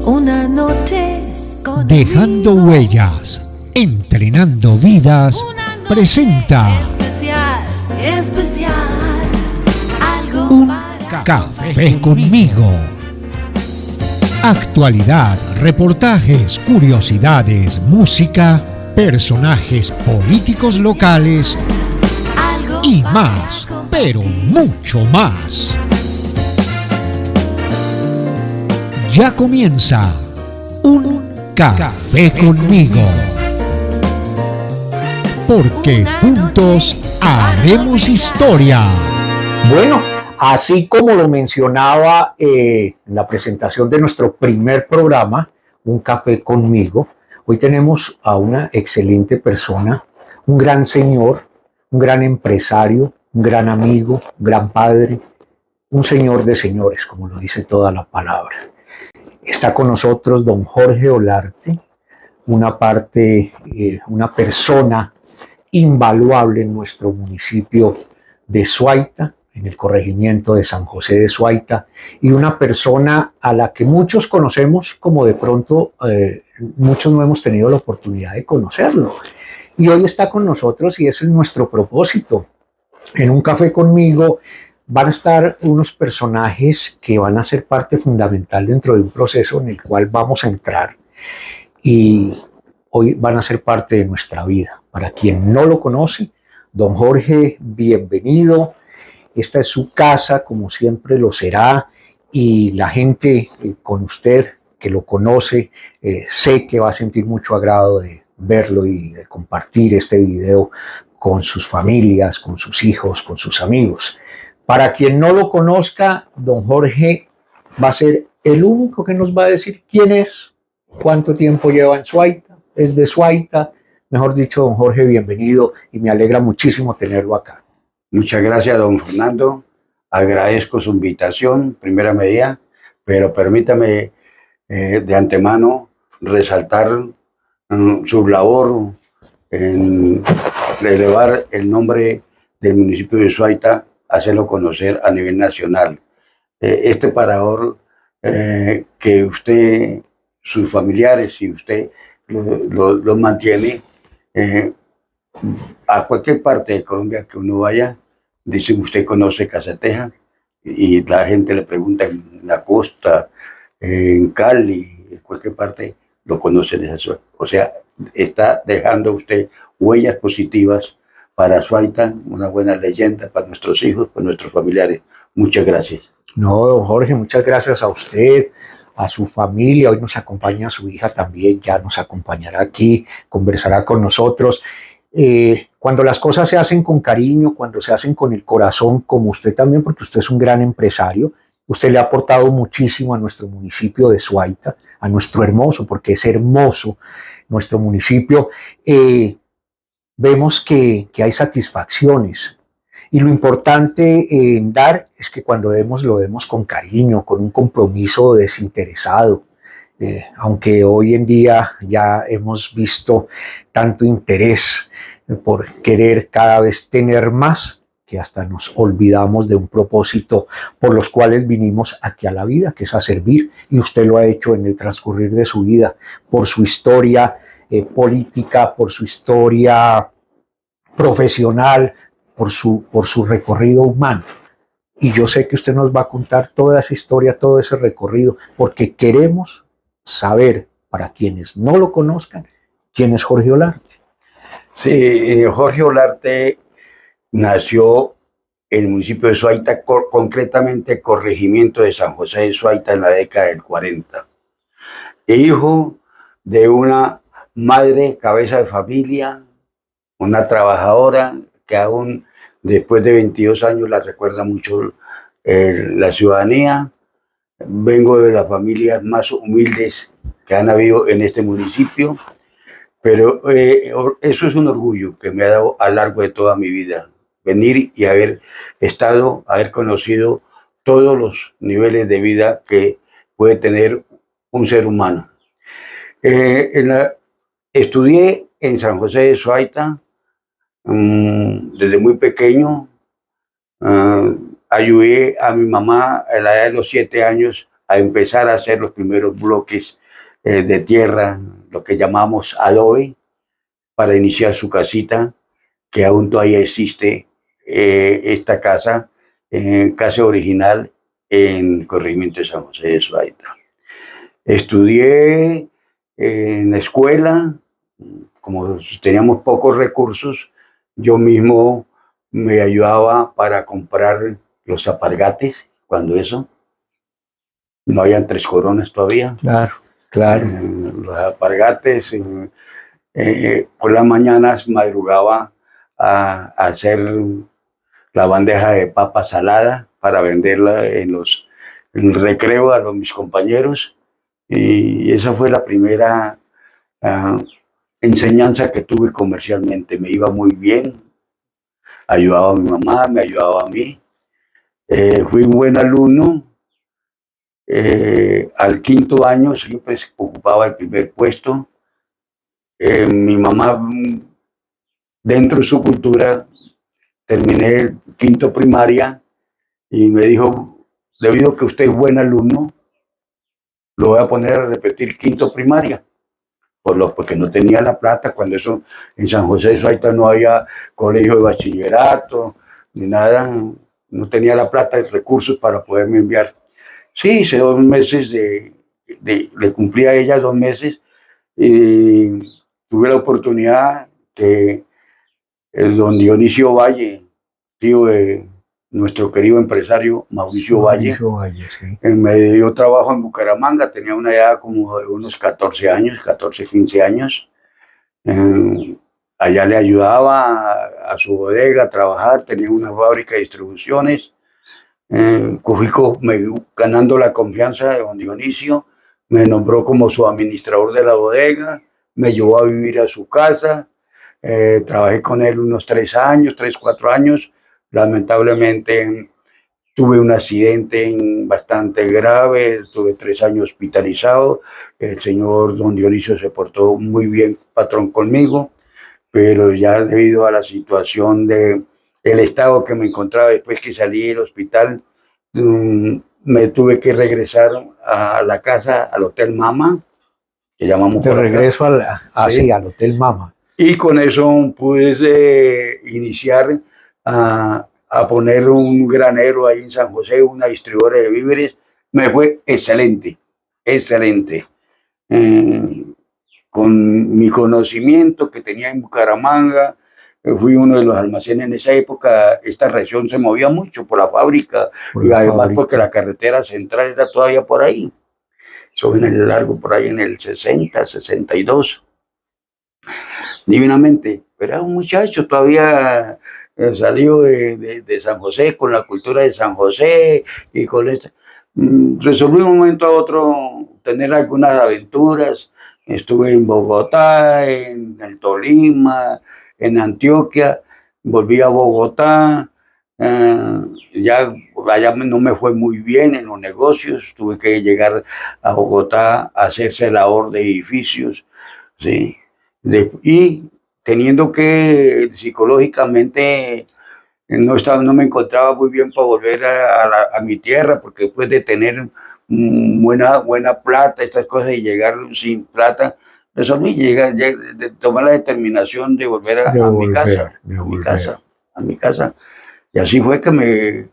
Una noche con Dejando huellas, entrenando vidas, presenta especial, algo Un para Café conmigo. Actualidad, reportajes, curiosidades, música, personajes políticos locales algo y para más, pero mucho más. Ya comienza Un Café conmigo. Porque juntos haremos historia. Bueno, así como lo mencionaba en la presentación de nuestro primer programa, Un Café conmigo, hoy tenemos a una excelente persona, un gran señor, un gran empresario, un gran amigo, un gran padre, un señor de señores, como lo dice toda la palabra. Está con nosotros don Jorge Olarte, una persona invaluable en nuestro municipio de Suaita, en el corregimiento de San José de Suaita, y una persona a la que muchos conocemos, como de pronto muchos no hemos tenido la oportunidad de conocerlo. Y hoy está con nosotros y ese es nuestro propósito. En Un Café conmigo van a estar unos personajes que van a ser parte fundamental dentro de un proceso en el cual vamos a entrar y hoy van a ser parte de nuestra vida. Para quien no lo conoce, don Jorge, bienvenido. Esta es su casa, como siempre lo será, y la gente con usted que lo conoce, sé que va a sentir mucho agrado de verlo y de compartir este video con sus familias, con sus hijos, con sus amigos. Para quien no lo conozca, don Jorge va a ser el único que nos va a decir quién es, cuánto tiempo lleva en Suaita, es de Suaita. Mejor dicho, don Jorge, bienvenido y me alegra muchísimo tenerlo acá. Muchas gracias, don Fernando. Agradezco su invitación, primera medida, pero permítame de antemano resaltar su labor en elevar el nombre del municipio de Suaita, hacerlo conocer a nivel nacional. Este parador que usted, sus familiares y usted lo mantiene, a cualquier parte de Colombia que uno vaya, dice usted conoce Casateja y la gente le pregunta en la costa, en Cali, en cualquier parte, lo conocen de esa zona. O sea, está dejando usted huellas positivas para Suaita, una buena leyenda para nuestros hijos, para nuestros familiares. Muchas gracias. No, don Jorge, muchas gracias a usted, a su familia. Hoy nos acompaña su hija también, ya nos acompañará aquí, conversará con nosotros. Cuando las cosas se hacen con cariño, cuando se hacen con el corazón, como usted también, porque usted es un gran empresario, usted le ha aportado muchísimo a nuestro municipio de Suaita, a nuestro hermoso, porque es hermoso nuestro municipio. Vemos que hay satisfacciones. Y lo importante en dar es que cuando demos, lo demos con cariño, con un compromiso desinteresado. Aunque hoy en día ya hemos visto tanto interés por querer cada vez tener más, que hasta nos olvidamos de un propósito por los cuales vinimos aquí a la vida, que es a servir, y usted lo ha hecho en el transcurrir de su vida, por su historia política, por su historia profesional, por su recorrido humano. Y yo sé que usted nos va a contar toda esa historia, todo ese recorrido, porque queremos saber, para quienes no lo conozcan, quién es Jorge Olarte. Sí, Jorge Olarte nació en el municipio de Suaita, concretamente corregimiento de San José de Suaita en la década del 40. Hijo de una madre cabeza de familia, una trabajadora que aún después de 22 años la recuerda mucho la ciudadanía. Vengo de las familias más humildes que han habido en este municipio, pero eso es un orgullo que me ha dado a lo largo de toda mi vida, venir y haber estado, haber conocido todos los niveles de vida que puede tener un ser humano. Estudié en San José de Suaita desde muy pequeño. Ayudé a mi mamá a la edad de los 7 años a empezar a hacer los primeros bloques de tierra, lo que llamamos adobe, para iniciar su casita, que aún todavía existe esta casa, casa original en corregimiento de San José de Suaita. Estudié en la escuela, como teníamos pocos recursos, yo mismo me ayudaba para comprar los alpargates, cuando eso, no habían 3 coronas todavía. Claro, claro. Los alpargates, por las mañanas madrugaba a hacer la bandeja de papa salada para venderla en el recreo a mis compañeros, y esa fue la primera enseñanza que tuve comercialmente. Me iba muy bien, ayudaba a mi mamá, me ayudaba a mí. Fui un buen alumno. Al 5.º año siempre ocupaba el primer puesto. Mi mamá, dentro de su cultura, terminé el 5.º primaria y me dijo: debido a que usted es buen alumno, lo voy a poner a repetir 5.º primaria, porque no tenía la plata. Cuando eso, en San José de Suaita no había colegio de bachillerato ni nada, no tenía la plata y recursos para poderme enviar. Sí, hice 2 meses le cumplí a ella 2 meses, y tuve la oportunidad que el don Dionisio Valle, tío de nuestro querido empresario Mauricio Valle, Sí. me dio trabajo en Bucaramanga. Tenía una edad como de unos 14 años, 14, 15 años. Allá le ayudaba a su bodega a trabajar, tenía una fábrica de distribuciones. Ganando la confianza de don Dionisio, me nombró como su administrador de la bodega, me llevó a vivir a su casa. Trabajé con él unos 3 años, 3, 4 años. Lamentablemente tuve un accidente bastante grave, tuve 3 años hospitalizado. El señor don Dionisio se portó muy bien, patrón, conmigo, pero ya debido a la situación el estado que me encontraba después que salí del hospital, me tuve que regresar a la casa, al Hotel Mama, que llamamos De por acá. regreso Sí. al Hotel Mama. Y con eso pude iniciar a poner un granero ahí en San José, una distribuidora de víveres. Me fue excelente, excelente. Con mi conocimiento que tenía en Bucaramanga, fui uno de los almacenes en esa época. Esta región se movía mucho por la fábrica, y además porque la carretera central era todavía por ahí. Eso en el largo, por ahí en el 60, 62. Divinamente. Era un muchacho todavía salido de San José, con la cultura de San José y con esta. Resolví un momento a otro tener algunas aventuras. Estuve en Bogotá, en el Tolima, en Antioquia. Volví a Bogotá. Ya allá no me fue muy bien en los negocios. Tuve que llegar a Bogotá a hacer celador de edificios, ¿sí? Y teniendo que psicológicamente no me encontraba muy bien para volver a mi tierra, porque después de tener buena plata, estas cosas, y llegar sin plata, resolví tomar la determinación de volver a mi casa. Y así fue que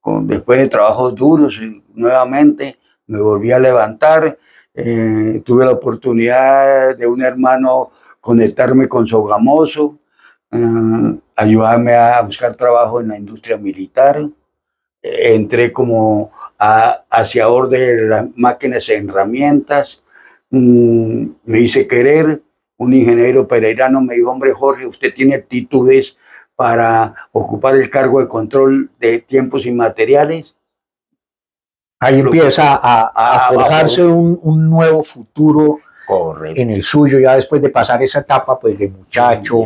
después de trabajos duros, nuevamente me volví a levantar. Tuve la oportunidad de un hermano conectarme con Sogamoso, ayudarme a buscar trabajo en la industria militar. Entré como aseador de las máquinas y herramientas. Me hice querer. Un ingeniero pereirano me dijo: hombre, Jorge, usted tiene aptitudes para ocupar el cargo de control de tiempos y materiales. Ahí empieza a forjarse un nuevo futuro. Correcto. En el suyo, ya después de pasar esa etapa pues de muchacho.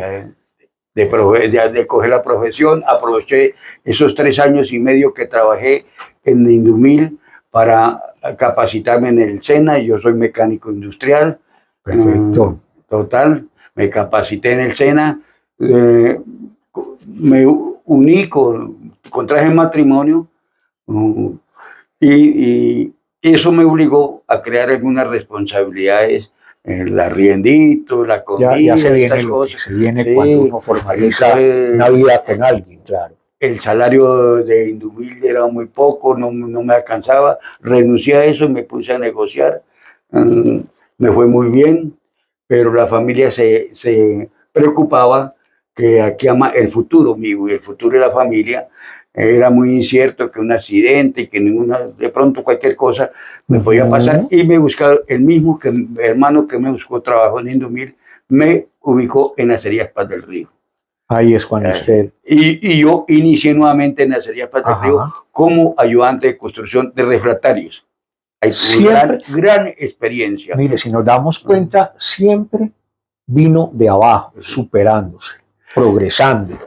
De coger la profesión, aproveché esos 3 años y medio que trabajé en Indumil para capacitarme en el SENA. Yo soy mecánico industrial. Perfecto. Total, me capacité en el SENA. Me uní contraje matrimonio, y eso me obligó a crear algunas responsabilidades, el arriendito, la comida, Ya se viene estas lo que cosas. se viene Sí. cuando uno formaliza Entonces, una vida con alguien, claro. el salario de Indumil era muy poco, no me alcanzaba, renuncié a eso y me puse a negociar. Me fue muy bien, pero la familia se preocupaba que aquí el futuro mío y el futuro de la familia era muy incierto, que un accidente, que de pronto cualquier cosa me podía pasar, y me buscaron el mismo hermano que me buscó trabajo en Indumil, me ubicó en Acerías Paz del Río. Ahí es cuando usted... Y yo inicié nuevamente en Acerías Paz del Río como ayudante de construcción de refractarios. Hay una gran experiencia. Mire, si nos damos cuenta, siempre vino de abajo, superándose, progresando.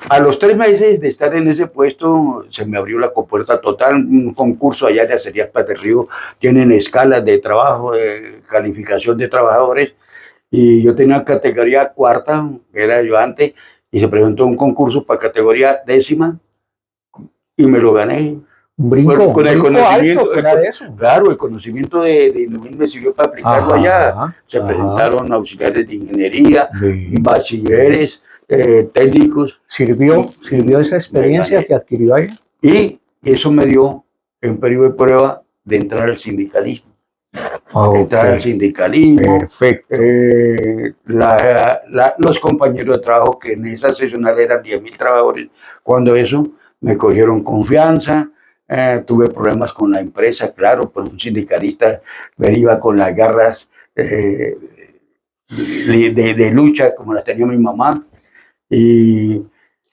A los 3 meses de estar en ese puesto, se me abrió la compuerta total, un concurso allá de Acerías Paz del Río, tienen escalas de trabajo, de calificación de trabajadores, y yo tenía categoría cuarta, que era ayudante, y se presentó un concurso para categoría décima, y me lo gané. Un brinco, con el conocimiento, alto fuera de eso. Claro, el conocimiento de Indumil me sirvió para aplicarlo allá. Se presentaron auxiliares de ingeniería, bachilleres, técnicos. ¿Sirvió esa experiencia que adquirió ahí? Y eso me dio en periodo de prueba de entrar al sindicalismo. Entrar al sindicalismo. Perfecto. Los compañeros de trabajo, que en esa seccional eran 10.000 trabajadores, cuando eso me cogieron confianza. Tuve problemas con la empresa, claro, pues un sindicalista me iba con las garras de lucha como las tenía mi mamá. Y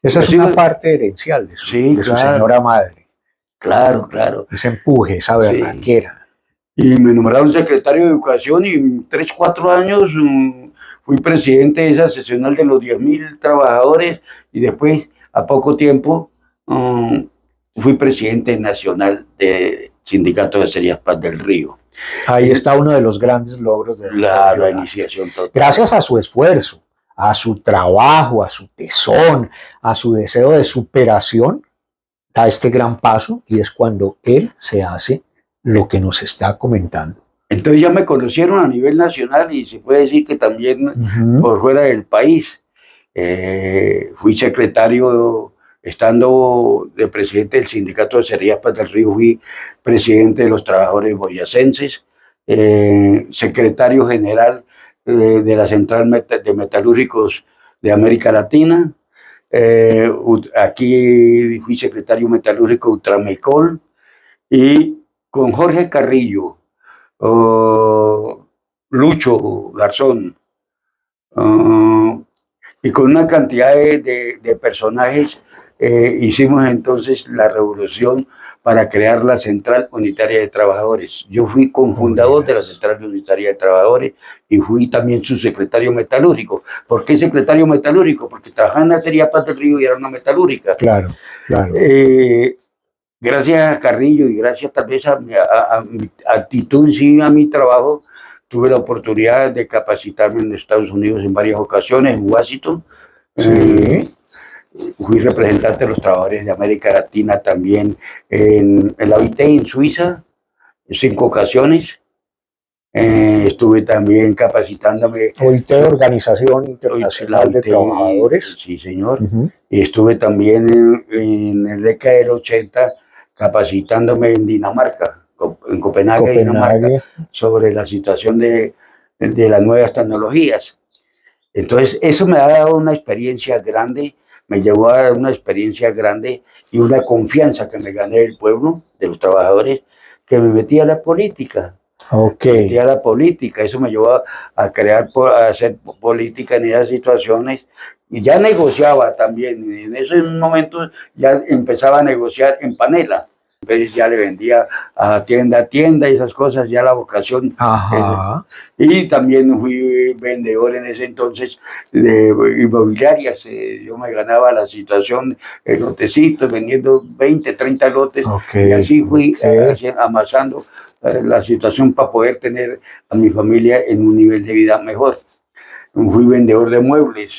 esa es una parte herencial de su señora madre. Claro, claro. Ese empuje, esa berraquera. Y me nombraron secretario de Educación y en 3, 4 años fui presidente de esa seccional de los 10.000 trabajadores, y después, a poco tiempo, fui presidente nacional del Sindicato de Acerías Paz del Río. Ahí está uno de los grandes logros de la iniciación total. Gracias a su esfuerzo, a su trabajo, a su tesón, a su deseo de superación, da este gran paso, y es cuando él se hace lo que nos está comentando. Entonces ya me conocieron a nivel nacional, y se puede decir que también por fuera del país. Fui secretario, estando de presidente del Sindicato de Acerías Paz del Río, fui presidente de los trabajadores boyacenses, secretario general de la Central de Metalúrgicos de América Latina. Aquí fui secretario metalúrgico de Ultramecol, y con Jorge Carrillo, Lucho Garzón, y con una cantidad de personajes, hicimos entonces la revolución para crear la Central Unitaria de Trabajadores. Yo fui cofundador de la Central Unitaria de Trabajadores y fui también su secretario metalúrgico. ¿Por qué secretario metalúrgico? Porque trabajaba en la Acerías Paz del Río y era una metalúrgica. Claro, claro. Gracias a Carrillo y gracias tal vez a mi actitud en sí, a mi trabajo, tuve la oportunidad de capacitarme en Estados Unidos en varias ocasiones, en Washington. Fui representante de los trabajadores de América Latina también en la OIT en Suiza, 5 ocasiones. Estuve también capacitándome. OIT, Organización Internacional de Trabajadores. Sí, señor. Y estuve también en la década del 80 capacitándome en Dinamarca, en Copenhague, Dinamarca, sobre la situación de las nuevas tecnologías. Entonces, eso me ha dado una experiencia grande, me llevó a dar una experiencia grande y una confianza que me gané del pueblo, de los trabajadores, que me metí a la política. Metí a la política, eso me llevó a hacer política en esas situaciones, y ya negociaba también. En esos momentos ya empezaba a negociar en panela. Entonces ya le vendía a tienda y esas cosas, ya la vocación. Y también fui vendedor en ese entonces de inmobiliarias. Yo me ganaba la situación en lotecitos, vendiendo 20, 30 lotes. Y así fui amasando la situación para poder tener a mi familia en un nivel de vida mejor. Fui vendedor de muebles,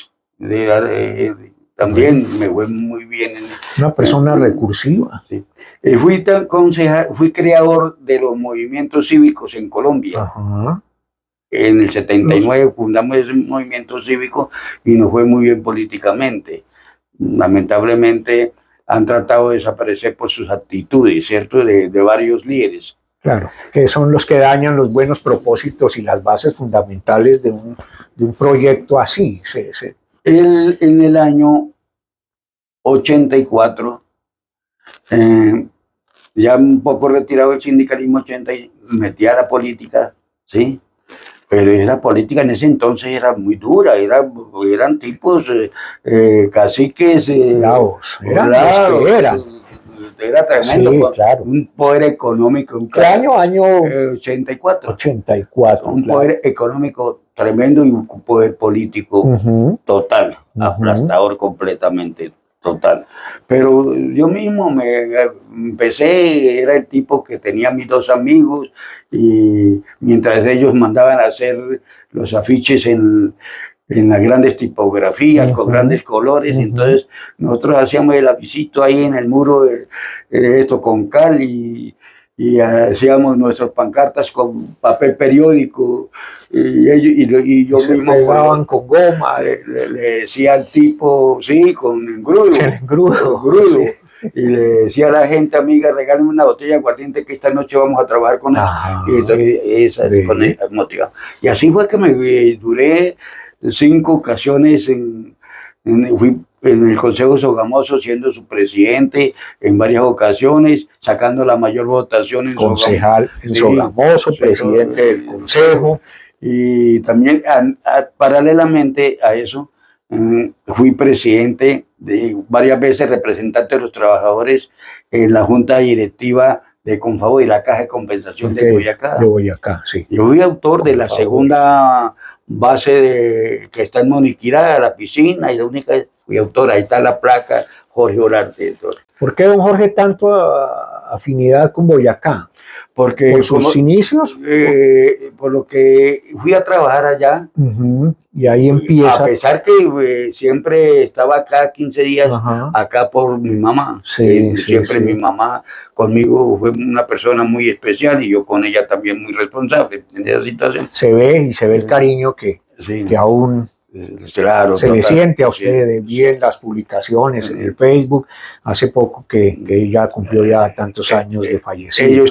también me fue muy bien. Una persona recursiva. Sí. Fui creador de los movimientos cívicos en Colombia. Ajá. En el 79 fundamos ese movimiento cívico y nos fue muy bien políticamente. Lamentablemente han tratado de desaparecer por sus actitudes, ¿cierto? De varios líderes. Claro, que son los que dañan los buenos propósitos y las bases fundamentales de un proyecto así. En el año 84, ya un poco retirado del sindicalismo, 80, metí a la política, ¿sí? Pero esa política en ese entonces era muy dura, eran tipos caciques. Bravos, eran bravos, los que eran. Era tremendo, Sí, claro. un poder económico. ¿Qué año? Año 84. 84. Un claro. poder económico tremendo y un poder político total, aplastador completamente, total. Pero yo mismo empecé, era el tipo que tenía mis dos amigos y mientras ellos mandaban a hacer los afiches en las grandes tipografías, con grandes colores, entonces nosotros hacíamos el avisito ahí en el muro, esto con cal y hacíamos nuestras pancartas con papel periódico y yo mismo pegaban con goma, le decía al tipo, sí, con engrudo, engrudo, sí. y le decía a la gente, amiga, regálame una botella de aguardiente que esta noche vamos a trabajar con él. Y entonces con esa motiva. Y así fue que me duré 5 ocasiones fui en el Consejo Sogamoso siendo su presidente en varias ocasiones, sacando la mayor votación en concejal en Sogamoso, presidente del Consejo. Y también paralelamente a eso fui presidente varias veces, representante de los trabajadores en la junta directiva de Confavo y la Caja de Compensación de Boyacá. De Boyacá, sí. Yo fui autor de la segunda base que está en Moniquirá, la piscina, y la única fui autor, ahí está la placa, Jorge Olarte. ¿Por qué, don Jorge, tanto afinidad con Boyacá? Porque ¿Por sus inicios? Por lo que fui a trabajar allá. Y ahí empieza. A pesar que siempre estaba cada 15 días acá por mi mamá. Siempre mi mamá conmigo fue una persona muy especial y yo con ella también muy responsable en esa situación. Se ve el cariño que aún claro, se le siente a usted bien las publicaciones en el Facebook. Hace poco que ella cumplió ya tantos años de fallecido.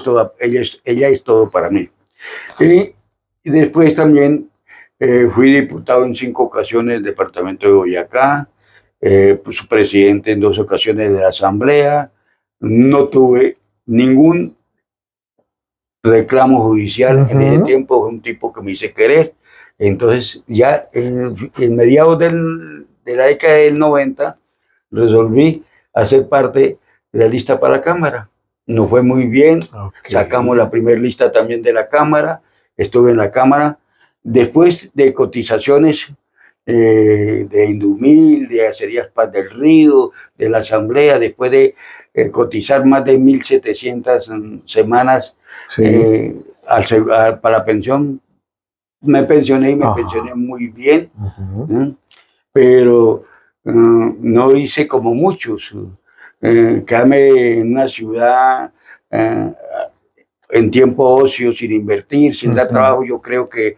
Ella es todo para mí. Y después también fui diputado en 5 ocasiones del departamento de Boyacá, pues, presidente en 2 ocasiones de la asamblea. No tuve ningún reclamo judicial en ese tiempo. Fue un tipo que me hice querer. Entonces ya en mediados de la década del 90 resolví hacer parte de la lista para la Cámara. Nos fue muy bien, sacamos la primera lista también de la Cámara, estuve en la Cámara. Después de cotizaciones de Indumil, de Acerías Paz del Río, de la Asamblea, después de cotizar más de 1.700 semanas para la pensión, me pensioné y me pensioné muy bien, pero no hice como muchos. Quedarme en una ciudad en tiempo ocio, sin invertir, sin dar trabajo. Yo creo que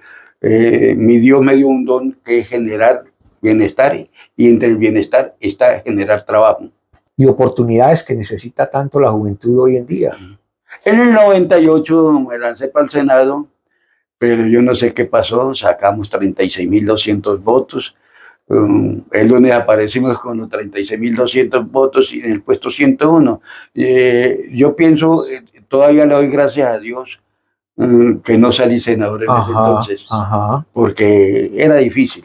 mi Dios me dio un don que es generar bienestar, y entre el bienestar está generar trabajo. Y oportunidades que necesita tanto la juventud hoy en día. En el 98 me lancé para el Senado, pero yo no sé qué pasó, sacamos 36.200 votos. El lunes aparecimos con los 36.200 votos y en el puesto 101. Yo pienso, todavía le doy gracias a Dios que no salí senador en ese entonces, porque era difícil.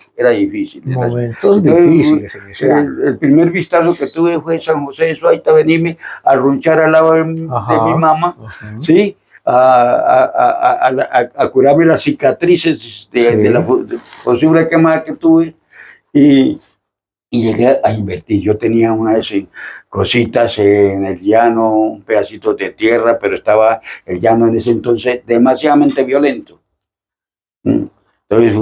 Momentos difíciles en ese año. El primer vistazo que tuve fue en San José de Suaita, venirme a runchar al lado de mi mamá, ¿sí? A curarme las cicatrices de la posible quemada que tuve y llegué a invertir. Yo tenía unas cositas en el llano, un pedacito de tierra, pero estaba el llano en ese entonces demasiadamente violento. Entonces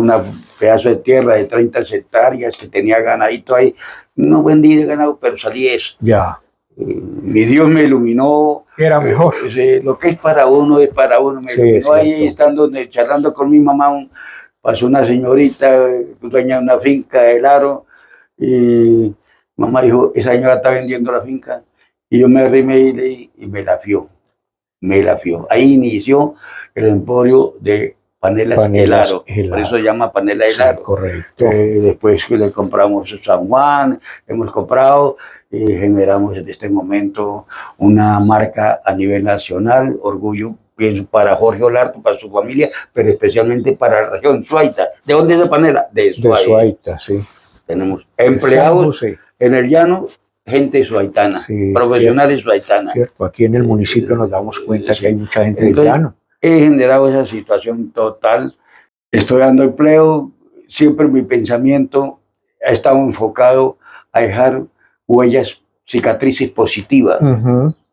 pedazo de tierra de 30 hectáreas que tenía ganadito ahí. No vendí de ganado, pero salí eso. Ya. Mi Dios me iluminó. Era mejor. Lo que es para uno es para uno. Me Sí, iluminó es ahí cierto. estando charlando con mi mamá. Pasó una señorita, dueña de una finca del Aro, y mamá dijo, esa señora está vendiendo la finca. Y yo me arrimé y me la fió. Me la fió. Ahí inició el emporio de panelas El Aro. Por eso se llama Panela El Aro. Sí, correcto. Después que le compramos San Juan, hemos comprado y generamos en este momento una marca a nivel nacional, orgullo, pienso, para Jorge Olarte, para su familia, pero especialmente para la región Suaita. ¿De dónde es la panela? De Suaita. De Suaita, sí. Tenemos empleados en el llano, gente suaitana, sí, profesionales suaitanas. Cierto, aquí en el municipio nos damos cuenta que hay mucha gente del llano. He generado esa situación total. Estoy dando empleo, siempre mi pensamiento ha estado enfocado a dejar huellas, cicatrices positivas.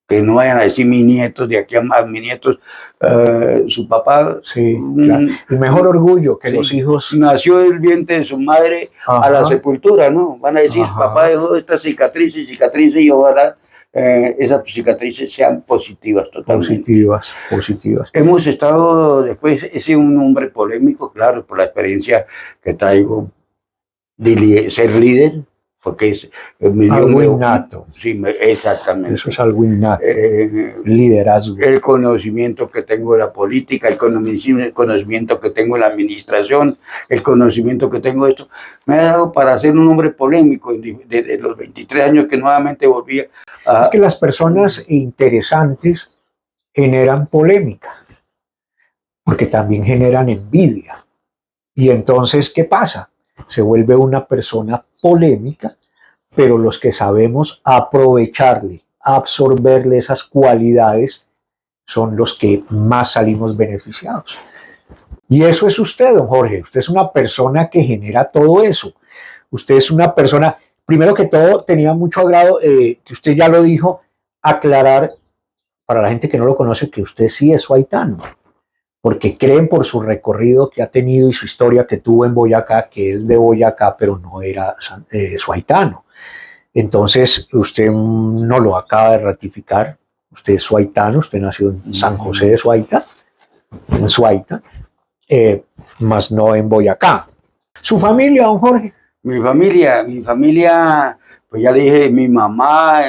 Que no vayan a decir mis nietos, de aquí a más mis nietos, su papá. Sí, claro. El mejor orgullo que los hijos. Nació del vientre de su madre a la sepultura, ¿no? Van a decir, papá dejó estas cicatrices, y ojalá esas cicatrices sean positivas totalmente. Positivas. Hemos estado, después, he sido un hombre polémico, claro, por la experiencia que traigo de ser líder. Porque es algo innato. Sí, exactamente. Eso es algo innato. Liderazgo. El conocimiento que tengo de la política, el conocimiento que tengo de la administración, el conocimiento que tengo de esto, me ha dado para ser un hombre polémico desde los 23 años que nuevamente volví a... Es que las personas interesantes generan polémica, porque también generan envidia. Y entonces, ¿qué pasa? Se vuelve una persona polémica, pero los que sabemos aprovecharle, absorberle esas cualidades, son los que más salimos beneficiados. Y eso es usted, don Jorge. Usted es una persona que genera todo eso. Usted es una persona, primero que todo, tenía mucho agrado, que usted ya lo dijo, aclarar para la gente que no lo conoce que usted sí es suaitano, porque creen por su recorrido que ha tenido y su historia que tuvo en Boyacá, que es de Boyacá, pero no era suaitano. Entonces, usted no lo acaba de ratificar. Usted es suaitano, usted nació en San José de Suaita, en Suaita, más no en Boyacá. ¿Su familia, don Jorge? Mi familia, pues ya le dije, mi mamá,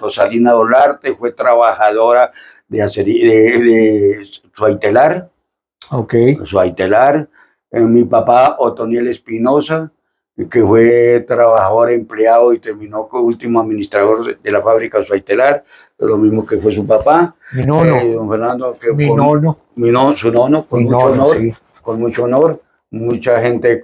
Rosalina Olarte, fue trabajadora de Suaitelar. Ok. Suaitelar. Mi papá, Otoniel Espinosa, que fue trabajador, empleado y terminó como último administrador de la fábrica Suaitelar, lo mismo que fue su papá. Mi nono. Don Fernando, que su nono, con mucho honor, mucha gente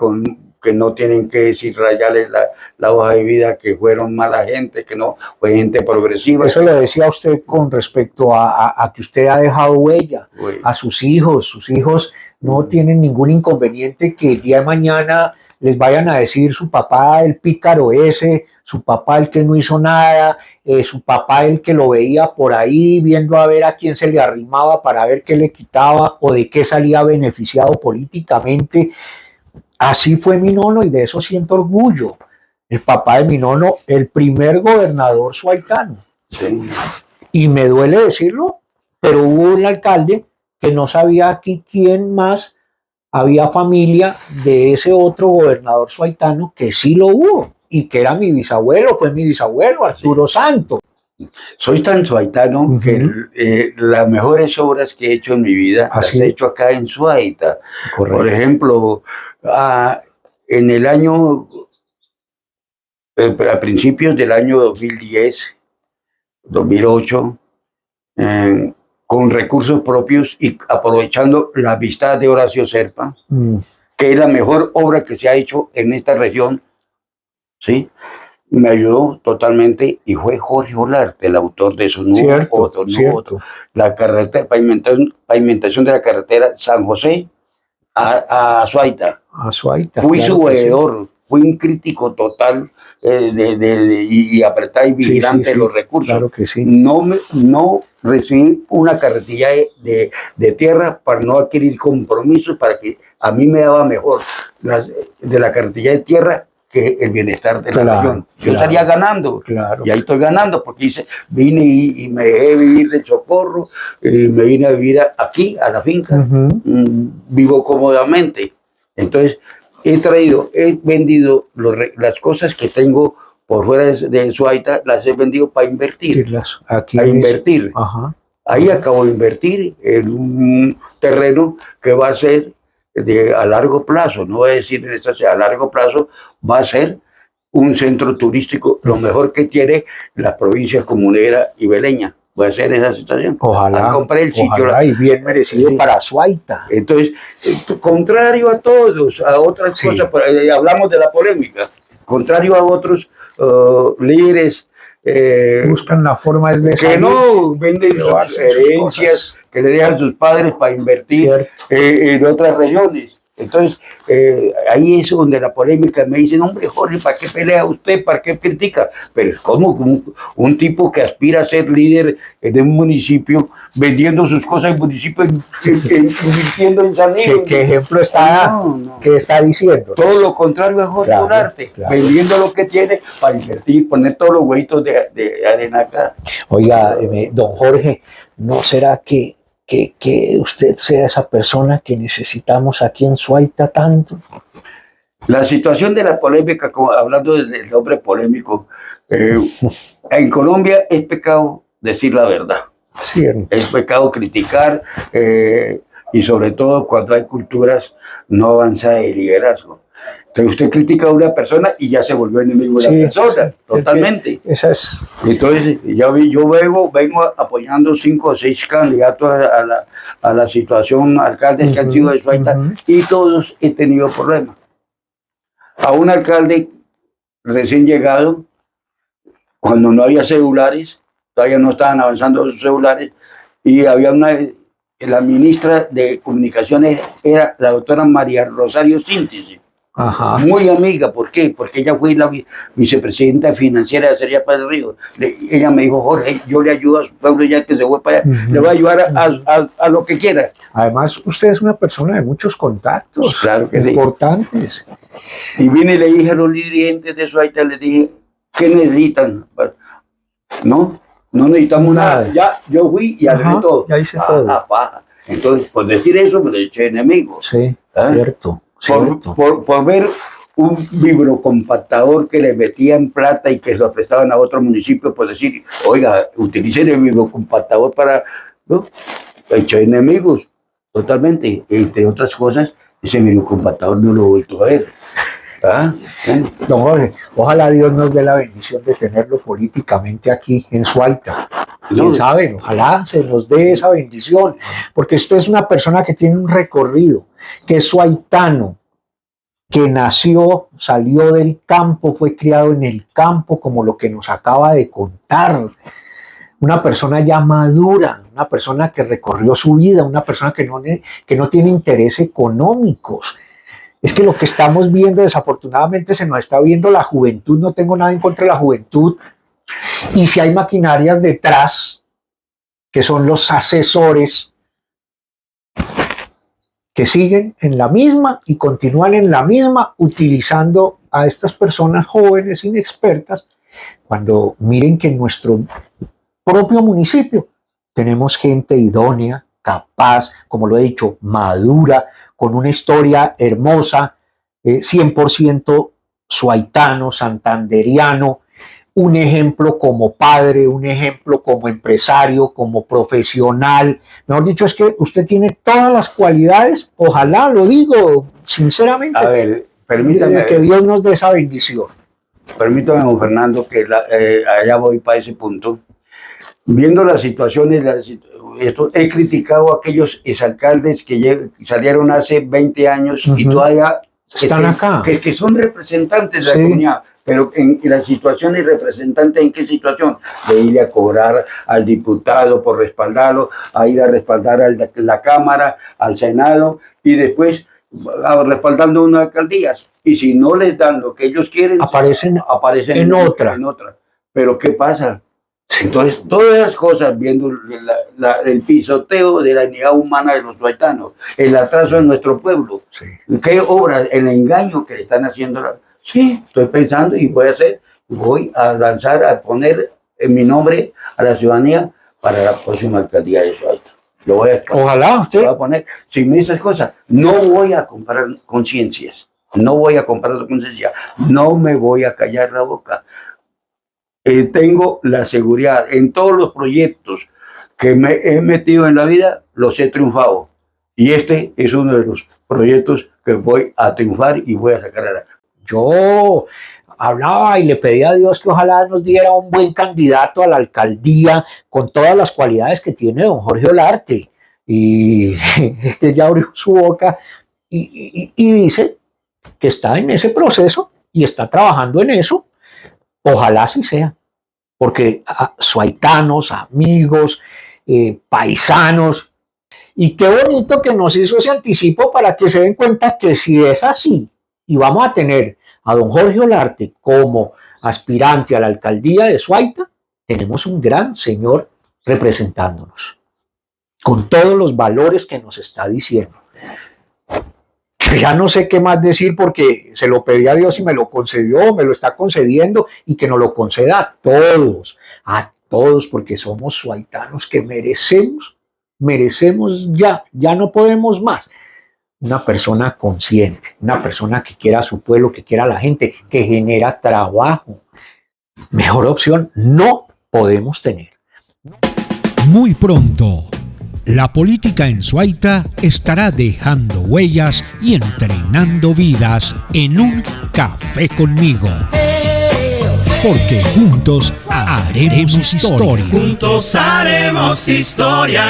que no tienen que decir rayarles la hoja de vida, que fueron mala gente, que no fue gente progresiva. Eso le decía a usted con respecto a que usted ha dejado huella a sus hijos no tienen ningún inconveniente que el día de mañana les vayan a decir su papá el pícaro ese, su papá el que no hizo nada, su papá el que lo veía por ahí viendo a ver a quién se le arrimaba para ver qué le quitaba o de qué salía beneficiado políticamente. Así fue mi nono y de eso siento orgullo. El papá de mi nono, el primer gobernador suaitano. Sí. Y me duele decirlo, pero hubo un alcalde que no sabía aquí quién más había familia de ese otro gobernador suaitano, que sí lo hubo, y que era mi bisabuelo, fue mi bisabuelo, Arturo Santo. Soy tan suaitano que las mejores obras que he hecho en mi vida las he hecho acá en Suaita. Correcto. Por ejemplo, en el año, a principios del año 2010, 2008, con recursos propios y aprovechando la amistad de Horacio Serpa, que es la mejor obra que se ha hecho en esta región, ¿sí? Me ayudó totalmente y fue Jorge Olarte el autor de eso. Cierto. La carretera, pavimentación de la carretera San José a Suaita. Fui su veedor, fui un crítico total y apretar y vigilante de los recursos. Claro que sí. No recibí una carretilla de tierra para no adquirir compromisos para que a mí me daba mejor de la carretilla de tierra que el bienestar de la Claro, región. Yo claro. estaría ganando, Claro. y ahí estoy ganando, porque vine y me dejé vivir del Socorro, y me vine a vivir aquí, a la finca, Ujú. vivo cómodamente. Entonces, he vendido las cosas que tengo por fuera de Suaita, las he vendido para invertir, Irlas aquí a mismo. invertir. Ajá. Ahí acabo de invertir en un terreno que va a ser a largo plazo, no voy a decir en esta, a largo plazo va a ser un centro turístico, lo mejor que tiene la provincia comunera y beleña. Va a ser esa situación. Ojalá. Compré el sitio. Ojalá, y bien merecido Sí. para Suaita. Entonces, contrario a todos, a otras Sí. cosas, hablamos de la polémica, contrario a otros líderes Buscan la forma de que salir. no venden sus llevarse sus herencias, cosas. que le dejan sus padres para invertir Cierto. en otras regiones. Entonces, ahí es donde la polémica me dicen, hombre, Jorge, ¿para qué pelea usted? ¿Para qué critica? Pero es como un tipo que aspira a ser líder de un municipio, vendiendo sus cosas en municipio, invirtiendo en San Miguel. ¿Qué ejemplo está, No. ¿Qué está diciendo? Todo lo contrario a Jorge Claro, Olarte, claro. vendiendo lo que tiene para invertir, poner todos los huevitos de arena acá. Oiga, don Jorge, ¿no será que usted sea esa persona que necesitamos aquí en Suaita tanto? La situación de la polémica, hablando del hombre polémico, en Colombia es pecado decir la verdad, Cierto. es pecado criticar, y sobre todo cuando hay culturas no avanzadas de liderazgo. Entonces usted critica a una persona y ya se volvió enemigo de Sí, la persona, sí, totalmente. Esa es. Entonces, yo vengo apoyando 5 o 6 candidatos a la situación, alcaldes que han sido de Suaita, y todos he tenido problemas. A un alcalde recién llegado, cuando no había celulares, todavía no estaban avanzando los celulares, y había la ministra de Comunicaciones era la doctora María Rosario Síntesis. Ajá. Muy amiga, ¿por qué? Porque ella fue la vicepresidenta financiera de Acería Padre Río. Ella me dijo, Jorge, yo le ayudo a su pueblo ya que se fue para allá, le voy a ayudar a lo que quiera. Además, usted es una persona de muchos contactos, Claro que sí. importantes. Y vine y le dije a los dirigentes de Suaita, les dije, ¿qué necesitan? No necesitamos nada. Ya, yo fui y arreglé todo. Ya hice todo. Paja. Entonces, por decir eso, me lo eché enemigo. Sí, ¿Eh? cierto. Por ver un vibrocompactador que le metían plata y que lo prestaban a otro municipio, por decir, oiga, utilicen el vibrocompactador para, ¿no? Eché enemigos, totalmente. Entre otras cosas, ese vibrocompactador no lo he vuelto a ver. Don Jorge, ojalá Dios nos dé la bendición de tenerlo políticamente aquí en Suaita. ¿Quién sabe? Ojalá se nos dé esa bendición, porque usted es una persona que tiene un recorrido, que es suaitano, que nació, salió del campo, fue criado en el campo, como lo que nos acaba de contar. Una persona ya madura, una persona que recorrió su vida, una persona que no tiene intereses económicos. Es que lo que estamos viendo, desafortunadamente, se nos está viendo la juventud. No tengo nada en contra de la juventud. Y si hay maquinarias detrás, que son los asesores, que siguen en la misma y continúan en la misma, utilizando a estas personas jóvenes, inexpertas, cuando miren que en nuestro propio municipio tenemos gente idónea, capaz, como lo he dicho, madura, con una historia hermosa, 100% suaitano, santanderiano, un ejemplo como padre, un ejemplo como empresario, como profesional. Mejor dicho, es que usted tiene todas las cualidades, ojalá, lo digo sinceramente, A ver, permítame, que Dios nos dé esa bendición. Permítame, don Fernando, que allá voy para ese punto. Viendo las situaciones, he criticado a aquellos exalcaldes que salieron hace 20 años y todavía están acá. Que son representantes de la comunidad, pero en las situaciones, representantes en qué situación, de ir a cobrar al diputado por respaldarlo, a ir a respaldar a la Cámara, al Senado y después respaldando unas alcaldías. Y si no les dan lo que ellos quieren, aparecen en otra. Pero ¿qué pasa? Entonces, todas esas cosas, viendo el pisoteo de la dignidad humana de los suaitanos, el atraso de nuestro pueblo, Sí. qué obras, el engaño que le están haciendo. Sí, estoy pensando y voy a lanzar, a poner en mi nombre a la ciudadanía para la próxima alcaldía de Suaita. Lo voy a Ojalá Lo usted. voy a poner. Si me dices cosas, no voy a comprar conciencias, no voy a comprar conciencia, no me voy a callar la boca. Tengo la seguridad en todos los proyectos que me he metido en la vida, los he triunfado. Y este es uno de los proyectos que voy a triunfar y voy a sacar a la... Yo hablaba y le pedía a Dios que ojalá nos diera un buen candidato a la alcaldía con todas las cualidades que tiene don Jorge Olarte. Y ella abrió su boca y dice que está en ese proceso y está trabajando en eso. Ojalá así sea, porque suaitanos, amigos, paisanos, y qué bonito que nos hizo ese anticipo para que se den cuenta que si es así, y vamos a tener a don Jorge Olarte como aspirante a la alcaldía de Suaita, tenemos un gran señor representándonos, con todos los valores que nos está diciendo. Yo ya no sé qué más decir porque se lo pedí a Dios y me lo concedió, me lo está concediendo y que nos lo conceda a todos, porque somos suaitanos que merecemos ya no podemos más. Una persona consciente, una persona que quiera a su pueblo, que quiera a la gente, que genera trabajo. Mejor opción no podemos tener. Muy pronto, la política en Suaita estará dejando huellas y entrenando vidas en un café conmigo. Porque juntos haremos historia. Juntos haremos historia.